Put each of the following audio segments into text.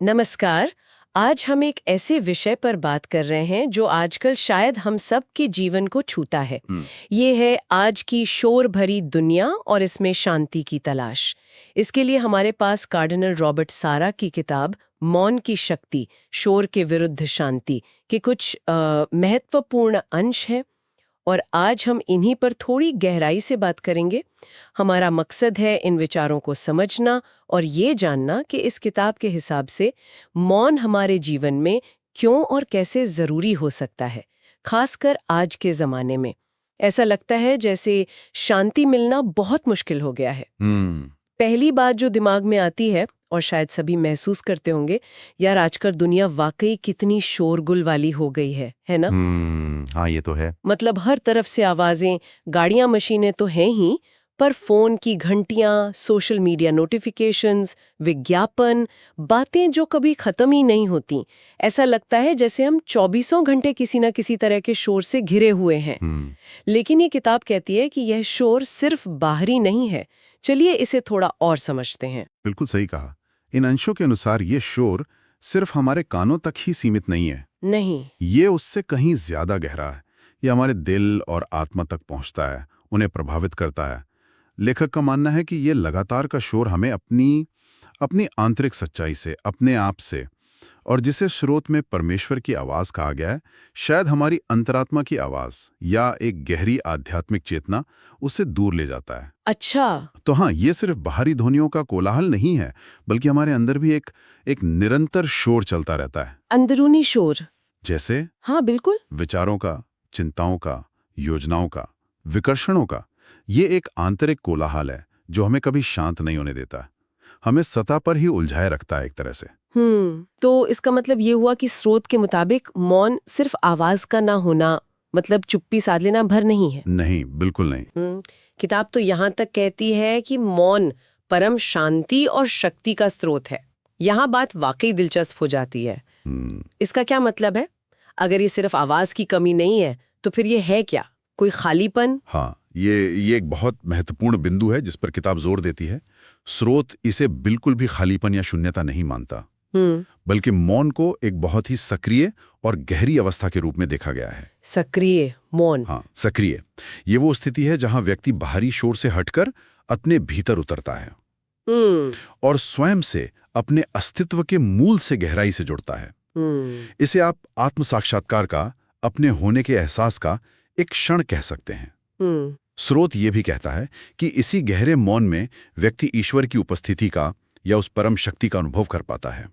नमस्कार। आज हम एक ऐसे विषय पर बात कर रहे हैं जो आजकल शायद हम सब के जीवन को छूता है। ये है आज की शोर भरी दुनिया और इसमें शांति की तलाश। इसके लिए हमारे पास कार्डिनल रॉबर्ट सारा की किताब मौन की शक्ति, शोर के विरुद्ध शांति के कुछ महत्वपूर्ण अंश हैं और आज हम इन्हीं पर थोड़ी गहराई से बात करेंगे। हमारा मकसद है इन विचारों को समझना और ये जानना कि इस किताब के हिसाब से मौन हमारे जीवन में क्यों और कैसे ज़रूरी हो सकता है, खासकर आज के ज़माने में। ऐसा लगता है जैसे शांति मिलना बहुत मुश्किल हो गया है। पहली बात जो दिमाग में आती है, और शायद सभी महसूस करते होंगे, यार आजकल दुनिया वाकई कितनी शोरगुल वाली हो गई है ना? हाँ, ये तो है। मतलब हर तरफ से आवाजें, गाड़ियां, मशीनें तो हैं ही, पर फोन की घंटियां, सोशल मीडिया नोटिफिकेशंस, विज्ञापन, बातें जो कभी खत्म ही नहीं होती। ऐसा लगता है जैसे हम 24 घंटे किसी न किसी तरह के शोर से घिरे हुए हैं। लेकिन ये किताब कहती है कि यह शोर सिर्फ बाहरी नहीं है। चलिए इसे थोड़ा और समझते हैं। बिल्कुल सही कहा। इन अंशों के अनुसार ये शोर सिर्फ हमारे कानों तक ही सीमित नहीं है। नहीं, ये उससे कहीं ज्यादा गहरा है। ये हमारे दिल और आत्मा तक पहुंचता है, उन्हें प्रभावित करता है। लेखक का मानना है कि ये लगातार का शोर हमें अपनी आंतरिक सच्चाई से, अपने आप से, और जिसे स्रोत में परमेश्वर की आवाज कहा गया है, शायद हमारी अंतरात्मा की आवाज या एक गहरी आध्यात्मिक चेतना, उससे दूर ले जाता है। अच्छा। तो हाँ, ये सिर्फ बाहरी ध्वनियों का कोलाहल नहीं है, बल्कि हमारे अंदर भी एक निरंतर शोर चलता रहता है। अंदरूनी शोर। जैसे हाँ बिल्कुल। विचारों का, चिंताओं का, योजनाओं का, विकर्षणों का। ये एक आंतरिक कोलाहल है जो हमें कभी शांत नहीं होने देता। हमें सतह पर ही उलझाए रखता है एक तरह से। तो इसका मतलब ये हुआ कि स्रोत के मुताबिक मौन सिर्फ आवाज का ना होना, मतलब चुप्पी साध लेना भर नहीं है। नहीं, बिल्कुल नहीं। किताब तो यहाँ तक कहती है कि मौन परम शांति और शक्ति का स्रोत है। यहाँ बात वाकई दिलचस्प हो जाती है। इसका क्या मतलब है? अगर ये सिर्फ आवाज की कमी नहीं है, तो फिर ये है क्या? कोई खालीपन? हाँ, ये एक बहुत महत्वपूर्ण बिंदु है जिस पर किताब जोर देती है। स्रोत इसे बिल्कुल भी खालीपन या शून्यता नहीं मानता, बल्कि मौन को एक बहुत ही सक्रिय और गहरी अवस्था के रूप में देखा गया है। सक्रिय मौन? हाँ, सक्रिय। ये वो स्थिति है जहां व्यक्ति बाहरी शोर से हटकर अपने भीतर उतरता है और स्वयं से, अपने अस्तित्व के मूल से गहराई से जुड़ता है। इसे आप आत्म साक्षात्कार का, अपने होने के एहसास का एक क्षण कह सकते हैं। स्रोत ये भी कहता है कि इसी गहरे मौन में व्यक्ति ईश्वर की उपस्थिति का या उस परम शक्ति का अनुभव कर पाता है।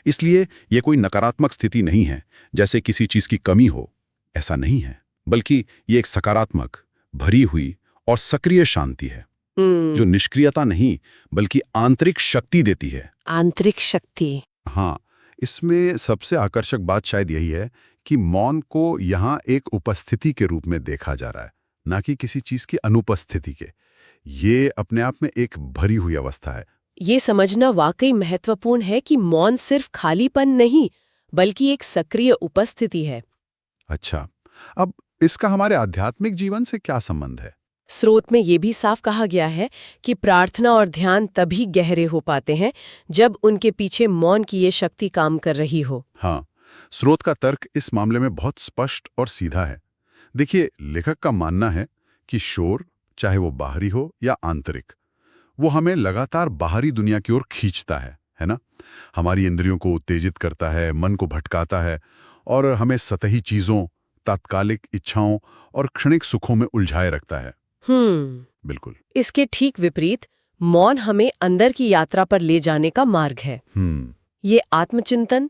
इसलिए यह कोई नकारात्मक स्थिति नहीं है, जैसे किसी चीज की कमी हो, ऐसा नहीं है, बल्कि ये एक सकारात्मक, भरी हुई और सक्रिय शांति है जो निष्क्रियता नहीं बल्कि आंतरिक शक्ति देती है। आंतरिक शक्ति। हाँ, इसमें सबसे आकर्षक बात शायद यही है कि मौन को यहाँ एक उपस्थिति के रूप में देखा जा रहा है, ना कि किसी चीज की अनुपस्थिति के। ये अपने आप में एक भरी हुई अवस्था है। ये समझना वाकई महत्वपूर्ण है कि मौन सिर्फ खालीपन नहीं, बल्कि एक सक्रिय उपस्थिति है। अच्छा, अब इसका हमारे आध्यात्मिक जीवन से क्या संबंध है? स्रोत में ये भी साफ कहा गया है कि प्रार्थना और ध्यान तभी गहरे हो पाते हैं जब उनके पीछे मौन की ये शक्ति काम कर रही हो। हाँ, स्रोत का तर्क इस मामले में बहुत स्पष्ट और सीधा है। देखिए, लेखक का मानना है कि शोर, चाहे वो बाहरी हो या आंतरिक, वो हमें लगातार बाहरी दुनिया की ओर खींचता है ना? हमारी इंद्रियों को उत्तेजित करता है, मन को भटकाता है और हमें सतही चीजों, तात्कालिक इच्छाओं और क्षणिक सुखों में उलझाए रखता है। बिल्कुल। इसके ठीक विपरीत मौन हमें अंदर की यात्रा पर ले जाने का मार्ग है। ये आत्मचिंतन,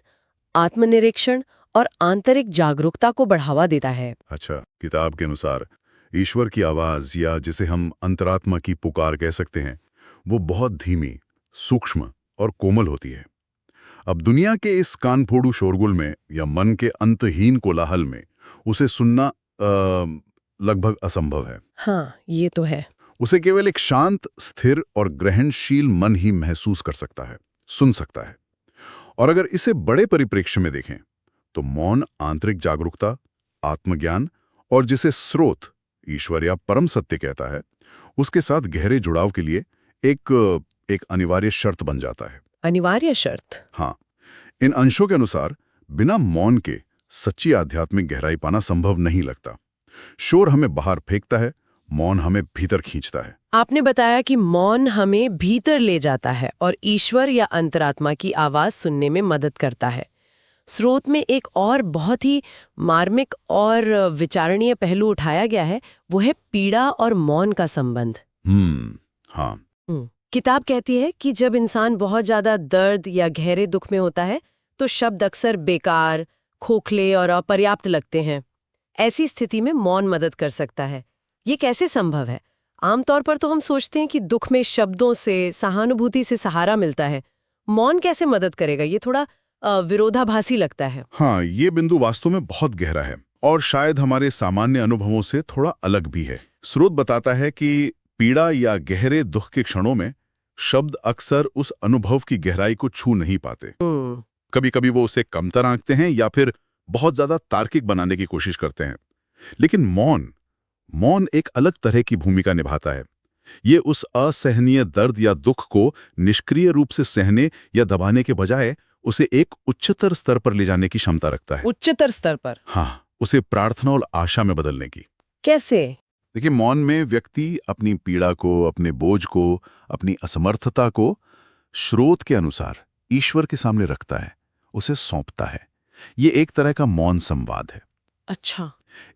आत्मनिरीक्षण और आंतरिक जागरूकता को बढ़ावा देता है। अच्छा, किताब के अनुसार ईश्वर की आवाज, या जिसे हम अंतरात्मा की पुकार कह सकते हैं, वो बहुत धीमी, सूक्ष्म और कोमल होती है। अब दुनिया के इस कानफोड़ू शोरगुल में या मन के अंतहीन कोलाहल में उसे सुनना लगभग असंभव है। हाँ, ये तो है। उसे केवल एक शांत, स्थिर और ग्रहणशील मन ही महसूस कर सकता है, सुन सकता है। और अगर इसे बड़े परिप्रेक्ष्य में देखें तो मौन आंतरिक जागरूकता, आत्मज्ञान और जिसे स्रोत, ईश्वर या परम सत्य कहता है, उसके साथ गहरे जुड़ाव के लिए एक अनिवार्य शर्त बन जाता है। अनिवार्य शर्त। हाँ, इन अंशों के अनुसार बिना मौन के सच्ची आध्यात्मिक गहराई पाना संभव नहीं लगता। शोर हमें बाहर फेंकता है, मौन हमें भीतर खींचता है। आपने बताया कि मौन हमें भीतर ले जाता है और ईश्वर या अंतरात्मा की आवाज सुनने में मदद करता है। स्रोत में एक और बहुत ही मार्मिक और विचारणीय पहलू उठाया गया है, वो है पीड़ा और मौन का संबंध। हाँ। किताब कहती है कि जब इंसान बहुत ज्यादा दर्द या गहरे दुख में होता है तो शब्द अक्सर बेकार, खोखले और अपर्याप्त लगते हैं। ऐसी स्थिति में मौन मदद कर सकता है। ये कैसे संभव है? आमतौर पर तो हम सोचते हैं कि दुख में शब्दों से, सहानुभूति से सहारा मिलता है। मौन कैसे मदद करेगा? ये थोड़ा विरोधाभासी लगता है। हाँ, ये बिंदु वास्तव में बहुत गहरा है और शायद हमारे सामान्य अनुभवों से थोड़ा अलग भी है। स्रोत बताता है कि पीड़ा या गहरे दुख के क्षणों में शब्द अक्सर उस अनुभव की गहराई को छू नहीं पाते। कभी कभी वो उसे कमतर आंकते हैं या फिर बहुत ज्यादा तार्किक बनाने की कोशिश करते हैं। लेकिन मौन एक अलग तरह की भूमिका निभाता है। ये उस असहनीय दर्द या दुख को निष्क्रिय रूप से सहने या दबाने के बजाय उसे एक उच्चतर स्तर पर ले जाने की क्षमता रखता है। उच्चतर स्तर पर? हाँ, उसे प्रार्थना और आशा में बदलने की। कैसे? देखिए, मौन में व्यक्ति अपनी पीड़ा को, अपने बोझ को, अपनी असमर्थता को स्रोत के अनुसार ईश्वर के सामने रखता है, उसे सौंपता है। ये एक तरह का मौन संवाद है। अच्छा।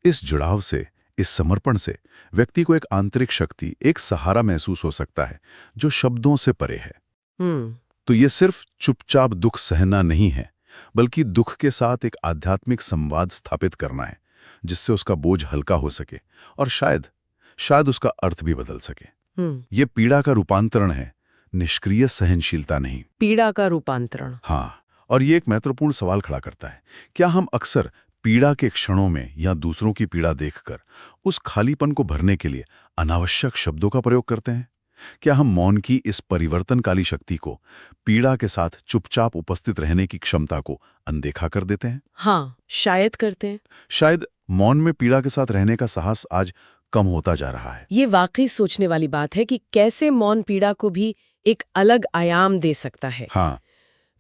इस जुड़ाव से, इस समर्पण से व्यक्ति को एक आंतरिक शक्ति, एक सहारा महसूस हो सकता है जो शब्दों से परे है। तो ये सिर्फ चुपचाप दुख सहना नहीं है, बल्कि दुख के साथ एक आध्यात्मिक संवाद स्थापित करना है जिससे उसका बोझ हल्का हो सके और शायद उसका अर्थ भी बदल सके। ये पीड़ा का रूपांतरण है, निष्क्रिय सहनशीलता नहीं। पीड़ा का रूपांतरण। हाँ, और ये एक महत्वपूर्ण सवाल खड़ा करता है। क्या हम अक्सर पीड़ा के क्षणों में या दूसरों की पीड़ा देखकर उस खालीपन को भरने के लिए अनावश्यक शब्दों का प्रयोग करते हैं? क्या हम मौन की इस परिवर्तनकाली शक्ति को, पीड़ा के साथ चुपचाप उपस्थित रहने की क्षमता को अनदेखा कर देते हैं? हाँ, शायद करते हैं। शायद मौन में पीड़ा के साथ रहने का साहस आज कम होता जा रहा है। ये वाकई सोचने वाली बात है कि कैसे मौन पीड़ा को भी एक अलग आयाम दे सकता है। हाँ।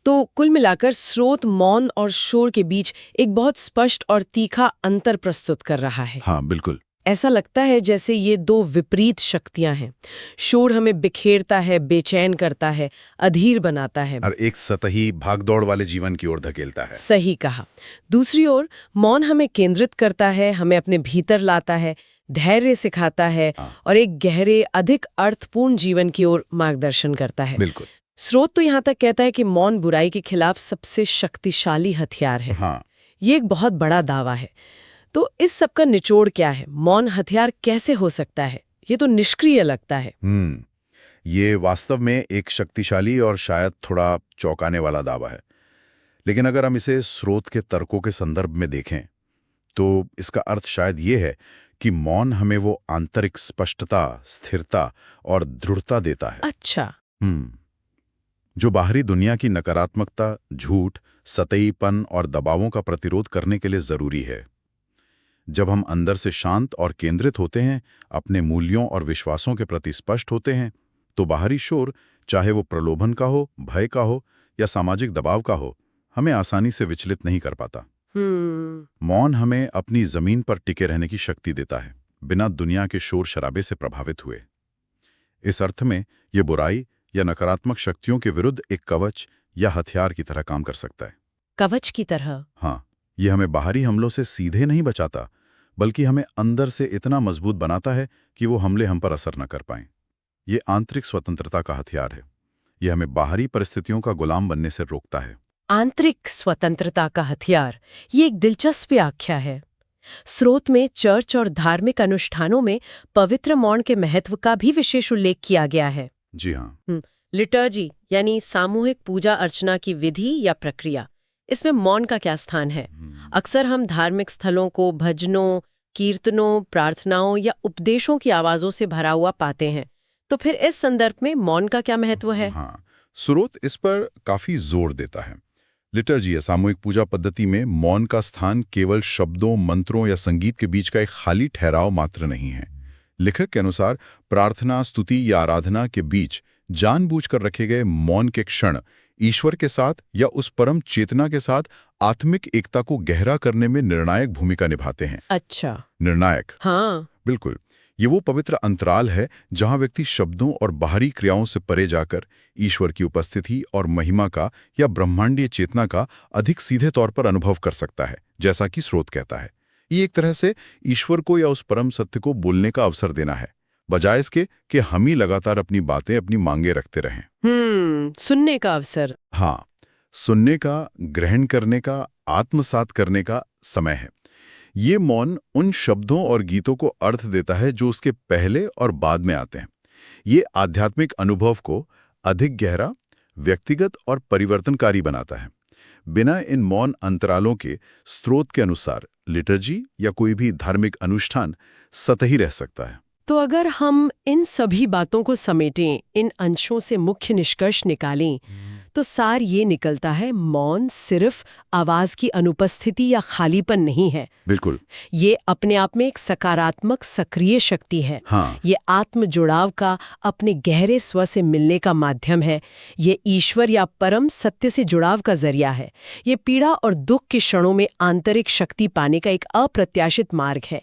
तो कुल मिलाकर स्रोत मौन और शोर के बीच एक बहुत स्पष्ट और तीखा अंतर प्रस्तुत कर रहा है। हाँ, बिल्कुल। ऐसा लगता है जैसे ये दो विपरीत शक्तियां हैं। शोर हमें बिखेरता है, बेचैन करता है, अधीर बनाता है और एक सतही भागदौड़ वाले जीवन की ओर धकेलता है। सही कहा। दूसरी ओर मौन हमें केंद्रित करता है, हमें अपने भीतर लाता है, धैर्य सिखाता है और एक गहरे, अधिक अर्थपूर्ण जीवन की ओर मार्गदर्शन करता है। बिल्कुल। स्रोत तो यहाँ तक कहता है कि मौन बुराई के खिलाफ सबसे शक्तिशाली हथियार है। हाँ। ये एक बहुत बड़ा दावा है। तो इस सब का निचोड़ क्या है? मौन हथियार कैसे हो सकता है? ये तो निष्क्रिय लगता है। ये वास्तव में एक शक्तिशाली और शायद थोड़ा चौंकाने वाला दावा है। लेकिन अगर हम इसे स्रोत के तर्कों के संदर्भ में देखें तो इसका अर्थ शायद ये है कि मौन हमें वो आंतरिक स्पष्टता, स्थिरता और दृढ़ता देता है। अच्छा। जो बाहरी दुनिया की नकारात्मकता, झूठ, सतहीपन और दबावों का प्रतिरोध करने के लिए जरूरी है। जब हम अंदर से शांत और केंद्रित होते हैं, अपने मूल्यों और विश्वासों के प्रति स्पष्ट होते हैं, तो बाहरी शोर, चाहे वो प्रलोभन का हो, भय का हो या सामाजिक दबाव का हो, हमें आसानी से विचलित नहीं कर पाता। मौन हमें अपनी जमीन पर टिके रहने की शक्ति देता है, बिना दुनिया के शोर शराबे से प्रभावित हुए। इस अर्थ में ये बुराई या नकारात्मक शक्तियों के विरुद्ध एक कवच या हथियार की तरह काम कर सकता है। कवच की तरह? हाँ, ये हमें बाहरी हमलों से सीधे नहीं बचाता, बल्कि हमें अंदर से इतना मजबूत बनाता है कि वो हमले हम पर असर न कर पाएं। ये आंतरिक स्वतंत्रता का हथियार है। ये हमें बाहरी परिस्थितियों का गुलाम बनने से रोकता है। आंतरिक स्वतंत्रता का हथियार, ये एक दिलचस्प व्याख्या है। स्रोत में चर्च और धार्मिक अनुष्ठानों में पवित्र मौन के महत्व का भी विशेष उल्लेख किया गया है। जी हाँ। लिटर्जी यानी सामूहिक पूजा अर्चना की विधि या प्रक्रिया, इसमें मौन का क्या स्थान है? अक्सर हम धार्मिक स्थलों को भजनों, कीर्तनों, प्रार्थनाओं या उपदेशों की आवाजों से भरा हुआ पाते हैं। तो फिर इस संदर्भ में मौन का क्या महत्व है? हाँ, स्रोत इस पर काफी जोर देता है। लिटर्जी या सामूहिक पूजा पद्धति में मौन का स्थान केवल शब्दों, मंत्रों या संगीत के बीच का एक खाली ठहराव मात्र नहीं है। लेखक के अनुसार प्रार्थना, स्तुति या आराधना के बीच जानबूझकर रखे गए मौन के क्षण ईश्वर के साथ या उस परम चेतना के साथ आत्मिक एकता को गहरा करने में निर्णायक भूमिका निभाते हैं। अच्छा। निर्णायक। हाँ। बिल्कुल। ये वो पवित्र अंतराल है जहां व्यक्ति शब्दों और बाहरी क्रियाओं से परे जाकर ईश्वर की उपस्थिति और महिमा का या ब्रह्मांडीय चेतना का अधिक सीधे तौर पर अनुभव कर सकता है, जैसा कि स्रोत कहता है। ये एक तरह से ईश्वर को या उस परम सत्य को बोलने का अवसर देना है, बजाय इसके कि हम ही लगातार अपनी बातें, अपनी मांगे रखते रहें। सुनने का अवसर। हाँ, सुनने का, ग्रहण करने का, आत्मसात करने का समय है। ये मौन उन शब्दों और गीतों को अर्थ देता है जो उसके पहले और बाद में आते हैं। ये आध्यात्मिक अनुभव को अधिक गहरा, व्यक्तिगत और परिवर्तनकारी बनाता है। बिना इन मौन अंतरालों के स्रोत के अनुसार लिटर्जी या कोई भी धार्मिक अनुष्ठान सतही रह सकता है। तो अगर हम इन सभी बातों को समेटें, इन अंशों से मुख्य निष्कर्ष निकालें, तो सार ये निकलता है, मौन सिर्फ आवाज की अनुपस्थिति या खालीपन नहीं है। बिल्कुल। ये अपने आप में एक सकारात्मक सक्रिय शक्ति है। हाँ। ये आत्म जुड़ाव का, अपने गहरे स्व से मिलने का माध्यम है। ये ईश्वर या परम सत्य से जुड़ाव का जरिया है। ये पीड़ा और दुख के क्षणों में आंतरिक शक्ति पाने का एक अप्रत्याशित मार्ग है।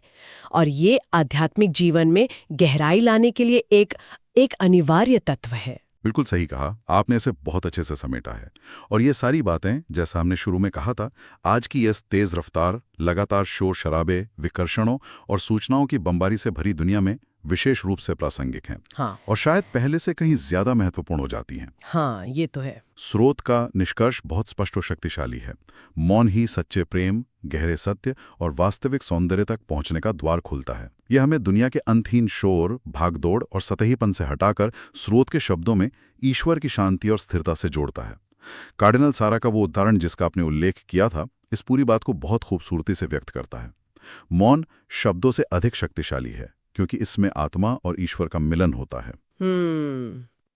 और ये आध्यात्मिक जीवन में गहराई लाने के लिए एक अनिवार्य तत्व है। बिल्कुल सही कहा आपने, इसे बहुत अच्छे से समेटा है। और ये सारी बातें, जैसा हमने शुरू में कहा था, आज की इस तेज रफ्तार, लगातार शोर शराबे, विकर्षणों और सूचनाओं की बमबारी से भरी दुनिया में विशेष रूप से प्रासंगिक हैं। हाँ। और शायद पहले से कहीं ज्यादा महत्वपूर्ण हो जाती हैं। हाँ, ये तो है। स्रोत का निष्कर्ष बहुत स्पष्ट और शक्तिशाली है। मौन ही सच्चे प्रेम, गहरे सत्य और वास्तविक सौंदर्य तक पहुंचने का द्वार खोलता है। यह हमें दुनिया के अंतहीन शोर, भागदौड़ और सतहीपन से हटाकर स्रोत के शब्दों में ईश्वर की शांति और स्थिरता से जोड़ता है। कार्डिनल सारा का वो उदाहरण जिसका आपने उल्लेख किया था, इस पूरी बात को बहुत खूबसूरती से व्यक्त करता है। मौन शब्दों से अधिक शक्तिशाली है क्योंकि इसमें आत्मा और ईश्वर का मिलन होता है।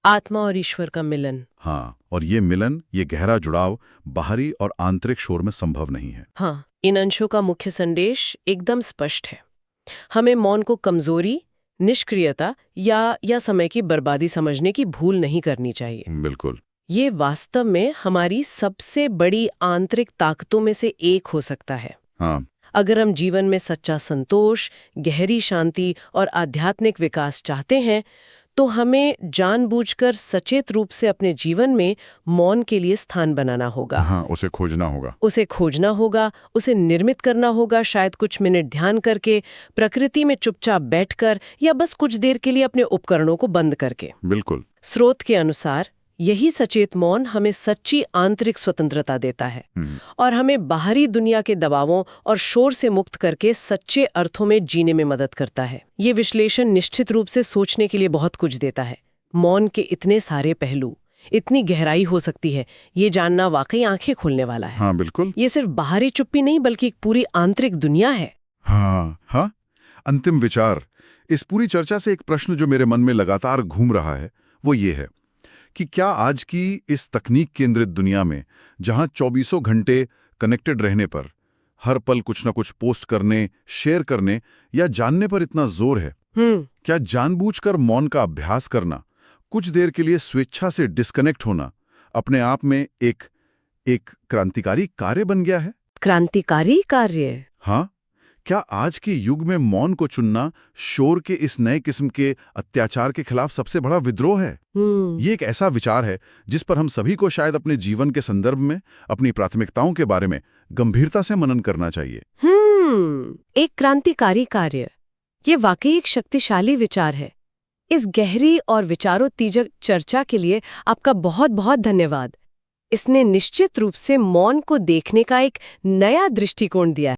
आत्मा और ईश्वर का मिलन। हाँ, और ये मिलन, ये गहरा जुड़ाव बाहरी और आंतरिक शोर में संभव नहीं है। हाँ, इन अंशों का मुख्य संदेश एकदम स्पष्ट है। हमें मौन को कमजोरी, निष्क्रियता या समय की बर्बादी समझने की भूल नहीं करनी चाहिए। बिल्कुल। ये वास्तव में हमारी सबसे बड़ी आंतरिक ताकतों में से एक हो सकता है। हाँ। अगर हम जीवन में सच्चा संतोष, गहरी शांति और आध्यात्मिक विकास चाहते हैं, तो हमें जानबूझकर सचेत रूप से अपने जीवन में मौन के लिए स्थान बनाना होगा। हाँ, उसे खोजना होगा, उसे निर्मित करना होगा, शायद कुछ मिनट ध्यान करके, प्रकृति में चुपचाप बैठकर या बस कुछ देर के लिए अपने उपकरणों को बंद करके। बिल्कुल। स्रोत के अनुसार यही सचेत मौन हमें सच्ची आंतरिक स्वतंत्रता देता है और हमें बाहरी दुनिया के दबावों और शोर से मुक्त करके सच्चे अर्थों में जीने में मदद करता है। ये विश्लेषण निश्चित रूप से सोचने के लिए बहुत कुछ देता है। मौन के इतने सारे पहलू, इतनी गहराई हो सकती है, ये जानना वाकई आंखें खोलने वाला है। हाँ, बिल्कुल। ये सिर्फ बाहरी चुप्पी नहीं बल्कि एक पूरी आंतरिक दुनिया है। हाँ। अंतिम विचार इस पूरी चर्चा से एक प्रश्न जो मेरे मन में लगातार घूम रहा है वो ये है कि क्या आज की इस तकनीक केंद्रित दुनिया में, जहां 24 घंटे कनेक्टेड रहने पर, हर पल कुछ न कुछ पोस्ट करने, शेयर करने या जानने पर इतना जोर है, क्या जानबूझकर मौन का अभ्यास करना, कुछ देर के लिए स्वेच्छा से डिस्कनेक्ट होना, अपने आप में एक क्रांतिकारी कार्य बन गया है? क्रांतिकारी कार्य? हाँ, क्या आज के युग में मौन को चुनना शोर के इस नए किस्म के अत्याचार के खिलाफ सबसे बड़ा विद्रोह है? ये एक ऐसा विचार है जिस पर हम सभी को शायद अपने जीवन के संदर्भ में, अपनी प्राथमिकताओं के बारे में गंभीरता से मनन करना चाहिए। एक क्रांतिकारी कार्य, ये वाकई एक शक्तिशाली विचार है। इस गहरी और विचारोत्तेजक चर्चा के लिए आपका बहुत बहुत धन्यवाद। इसने निश्चित रूप से मौन को देखने का एक नया दृष्टिकोण दिया है।